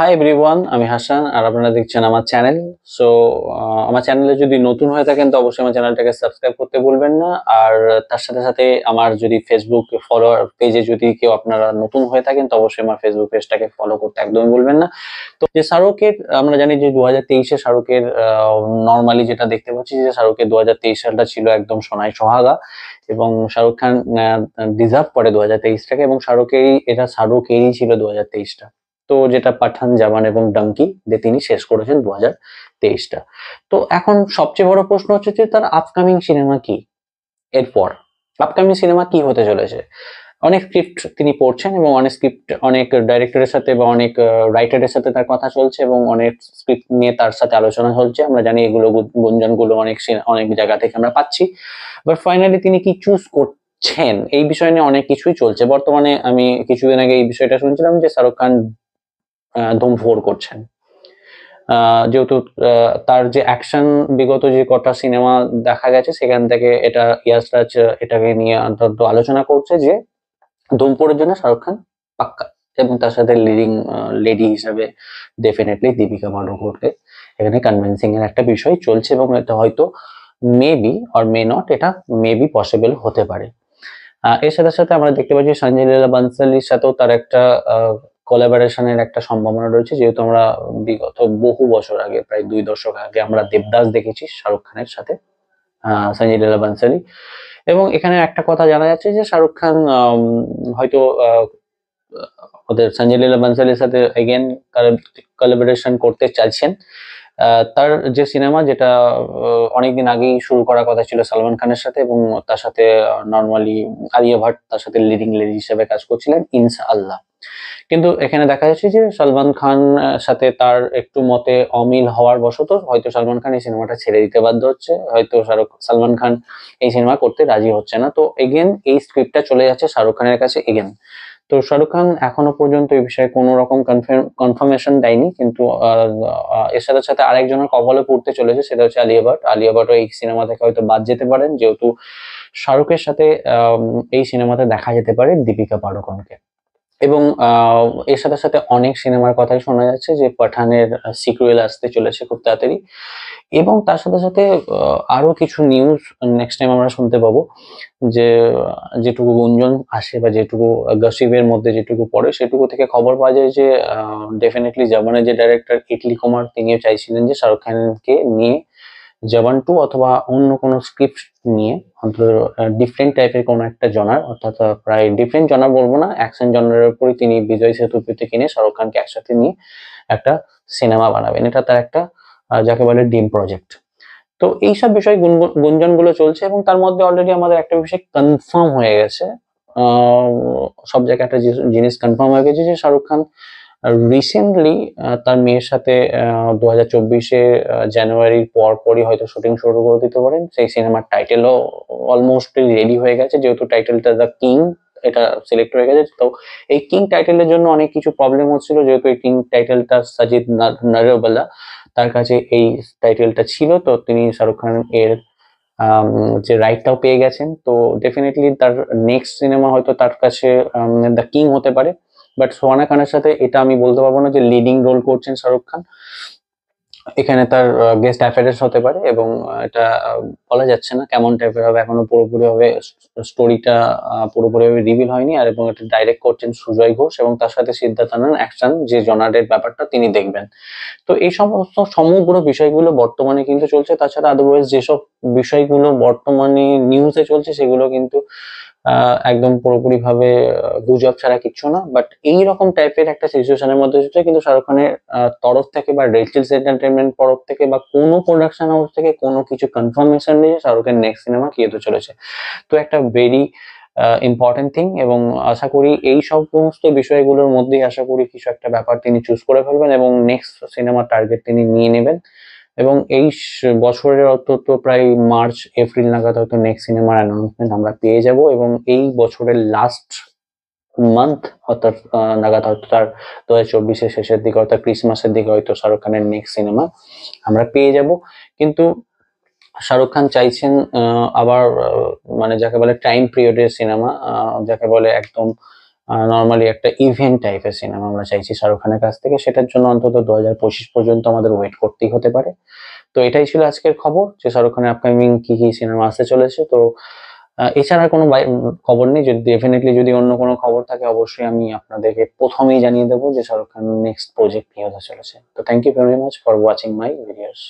Hi everyone, আমি হাসান আর আপনারা দেখছেন আমার চ্যানেল। সো আমার চ্যানেলে যদি নতুন হয়ে থাকেন তো অবশ্যই আমার চ্যানেলটাকে সাবস্ক্রাইব করতে ভুলবেন না। আর তার সাথে সাথে আমার যদি ফেসবুক ফলোয়ার পেজে যদি কেউ আপনারা নতুন হয়ে থাকেন তো অবশ্যই আমার ফেসবুক পেজটাকে ফলো করতে একদমই ভুলবেন না। তো যে শাহরুখের আমরা জানি যে 2023-এ শাহরুখের নর্মালি যেটা দেখতে পাচ্ছি যে শাহরুখের 2023 সালটা ছিল একদম সোনায় সোহাগা, এবং শাহরুখ খান ডিজার্ভ করে 2023টাকে, এবং শাহরুখেরই ছিল 2023টা। তো যেটা পাঠান, জওয়ান এবং ডাঙ্কি দিয়ে তিনি শেষ করেছেন 2023টা। তো এখন সবচেয়ে বড় প্রশ্ন হচ্ছে যে তার আপকামিং সিনেমা কি, এরপর আপকামিং সিনেমা কি হতে চলেছে। অনেক স্ক্রিপ্ট তিনি পড়ছেন এবং অনেক ডাইরেক্টরের সাথে বা অনেক রাইটারের সাথে তার কথা চলছে, এবং অনেক স্ক্রিপ্ট নিয়ে তার সাথে আলোচনা চলছে। আমরা জানি এগুলো গুঞ্জনগুলো অনেক জায়গা থেকে আমরা পাচ্ছি, বাট ফাইনালি তিনি কি চুজ করছেন এই বিষয় নিয়ে অনেক কিছুই চলছে বর্তমানে। আমি কিছুদিন আগে এই বিষয়টা শুনছিলাম যে শাহরুখ খান ধুম 4 করছেন। যেহেতু তার যে অ্যাকশন বিগত যে কটা সিনেমা দেখা গেছে সেখান থেকে এটা ইয়াশ রাজ এটাকে নিয়ে অন্তত আলোচনা করছে যে ধুম 4 এর জন্য শাহরুখ খান পাক্কা, এবং তার সাথে লিডিং লেডি হিসাবে ডেফিনেটলি দীপিকা পাডুকোনকে এখানে কনভিন্সিং এর একটা বিষয় চলছে, এবং এটা হয়তো মেবি অর মে নট, এটা মেবি পসিবল হতে পারে। এর সাথে সাথে আমরা দেখতে পাচ্ছি সঞ্জয় লীলা বানসালির সাথেও তার একটা কোলাবোরেশনের একটা সম্ভাবনা রয়েছে, যেহেতু আমরা বিগত বহু বছর আগে, প্রায় 2 দশক আগে আমরা দেবদাস দেখেছি শাহরুখ খানের সাথে সঞ্জয় লীলা বানসালি। এবং এখানে একটা কথা জানা যাচ্ছে যে শাহরুখ খান হয়তো ওদের সঞ্জয় লীলা বানসালির সাথে এগেন কোলাবোরেশন করতে চাইছেন। তার যে সিনেমা যেটা অনেকদিন আগেই শুরু করার কথা ছিল সালমান খানের সাথে, এবং তার সাথে নর্মালি আলিয়া ভাট তার সাথে লিডিং লেডি হিসেবে কাজ করছিলেন ইনশাআল্লাহ। কিন্তু এখানে দেখা যাচ্ছে যে সালমান খান সাথে তার একটু মতে অমিল হওয়ার বশত হয়তো সালমান খান এই সিনেমাটা ছেড়ে দিতে বাধ্য হচ্ছে, হয়তো সালমান খান এই সিনেমা করতে রাজি হচ্ছে না। তো এগেন এই স্ক্রিপ্টটা চলে যাচ্ছে শাহরুখ খানের কাছে এগেন। তো শাহরুখ খান এখনো পর্যন্ত এই বিষয়ে কোনো রকম কনফার্মেশন দেয়নি, কিন্তু এর সাথে সাথে আরেকজনের কবলে পড়তে চলেছে, সেটা হচ্ছে আলিয়া ভাট। আলিয়া ভাটও এই সিনেমা থেকে হয়তো বাদ যেতে পারেন, যেহেতু শাহরুখের সাথে এই সিনেমাতে দেখা যেতে পারে দীপিকা পাডুকোনকে। এবং এর সাথে সাথে অনেক সিনেমার কথাই শোনা যাচ্ছে যে পাঠানের সিকুয়েল আসতে চলেছে খুব তাড়াতাড়ি, এবং তার সাথে সাথে আরো কিছু নিউজ নেক্সট টাইম আমরা শুনতে পাবো, যে যেটুকু গুঞ্জন আসে বা যেটুকু গসিপের মধ্যে যেটুকু পড়ে সেটুকু থেকে খবর পাওয়া যায় যে ডেফিনেটলি জওয়ানের যে ডাইরেক্টর ইটলি কুমার তিনিও চাইছিলেন যে শাহরুখ খানকে নিয়ে জওয়ান 2 অথবা অন্য কোনো স্ক্রিপ্ট নিয়ে অন্তত ডিফারেন্ট টাইপের কোনো একটা জনার, অর্থাৎ প্রায় ডিফারেন্ট জনার বলবো না, অ্যাকশন জনারের উপরই তিনি বিজয় সেতুপতিকে নিয়ে শাহরুখ খানকে একসাথে নিয়ে একটা সিনেমা বানাবেন। এটা তার একটা যাকে বলে ড্রিম প্রজেক্ট। তো এইসব বিষয় গুঞ্জনগুলো চলছে, এবং তার মধ্যে অলরেডি আমাদের একটা বিষয় কনফার্ম হয়ে গেছে। আহ, সব জায়গায় একটা জিনিস কনফার্ম হয়ে গেছে যে শাহরুখ খান রিসেন্টলি তার মেয়ের সাথে 2024-এ জানুয়ারির পরই হয়তো শুটিং শুরু করে দিতে পারেন। সেই সিনেমার টাইটেলও অলমোস্ট রেডি হয়ে গেছে, যেহেতু টাইটেলটা দ্য কিং এটা সিলেক্ট হয়ে গেছে। তো এই কিং টাইটেলের জন্য অনেক কিছু প্রবলেম হচ্ছিল, যেহেতু এই কিং টাইটেলটা সাজিদ নারেওয়ালা তার কাছে এই টাইটেলটা ছিল, তো তিনি শাহরুখ খান এর যে রাইটটাও পেয়ে গেছেন। তো ডেফিনেটলি তার নেক্সট সিনেমা হয়তো তার কাছে দ্য কিং হতে পারে। বাট সোহানা খানের সাথে এটা আমি বলতে পারবো না যে লিডিং রোল করছেন শাহরুখ খান, এখানে তার গেস্ট অ্যাপিয়ারেন্স হতে পারে, এবং এটা বলা যাচ্ছে না কেমন টাইপের হবে, এখনো পুরোপুরি ভাবে স্টোরিটা পুরোপুরি ভাবে রিভিল হয়নি। আর এবং এটা ডাইরেক্ট করছেন সুজয় ঘোষ, এবং তার সাথে সিদ্ধার্থ আনন্দ অ্যাকশন যে জনারের ব্যাপারটা তিনি দেখবেন। তো এই সমস্ত সমগ্র বিষয়গুলো বর্তমানে কিন্তু চলছে। তাছাড়া আদারওয়াইজ যেসব বিষয়গুলো বর্তমানে নিউজে চলছে সেগুলো কিন্তু একদম পুরোপুরি ভাবে গুজব ছাড়া কিচ্ছু না। বাট এইরকম টাইপের একটা সিচুয়েশনের মধ্যে চলছে, কিন্তু শাহরুখ খানের তরফ থেকে বা রেড এন্টারটেনমেন্ট তরফ থেকে বা কোনো প্রোডাকশন হাউস থেকে কোনো কিছু কনফার্মেশন নেই যে শাহরুখের নেক্সট সিনেমা কি হতে চলেছে। তো একটা ভেরি ইম্পর্টেন্ট থিং, এবং আশা করি এই সমস্ত বিষয়গুলোর মধ্যেই আশা করি কিছু একটা ব্যাপার তিনি চুজ করে ফেলবেন, এবং নেক্সট সিনেমার টার্গেট তিনি নিয়ে নেবেন। এবং এই বছরের অন্তত প্রায় মার্চ এপ্রিল নাগাদ হয়তো নেক্সট সিনেমার অ্যানাউন্সমেন্ট আমরা পেয়ে যাব, এবং এই বছরের লাস্ট মান্থ অর্থাৎ নাগাদ হয়তো তার 2024-এর শেষের দিকে অর্থাৎ ক্রিসমাসের দিকে হয়তো শাহরুখ খানের নেক্সট সিনেমা আমরা পেয়ে যাব। কিন্তু শাহরুখ খান চাইছেন আবার মানে যাকে বলে টাইম পিরিয়ডের সিনেমা, যাকে বলে একদম নর্মালি একটা ইভেন্ট টাইপের সিনেমা আমরা চাইছি শাহরুখ খানের কাছ থেকে, সেটার জন্য অন্তত 2025 পর্যন্ত আমাদের ওয়েট করতেই হতে পারে। তো এটাই ছিল আজকের খবর যে শাহরুখ খানের আপকামিং কি কি সিনেমা আসতে চলেছে। তো এছাড়া কোনো খবর নেই। যদি ডেফিনেটলি যদি অন্য কোনো খবর থাকে অবশ্যই আমি আপনাদেরকে প্রথমেই জানিয়ে দেবো যে শাহরুখ খান নেক্সট প্রজেক্ট কি হতে চলেছে। তো thank you very much for watching my videos.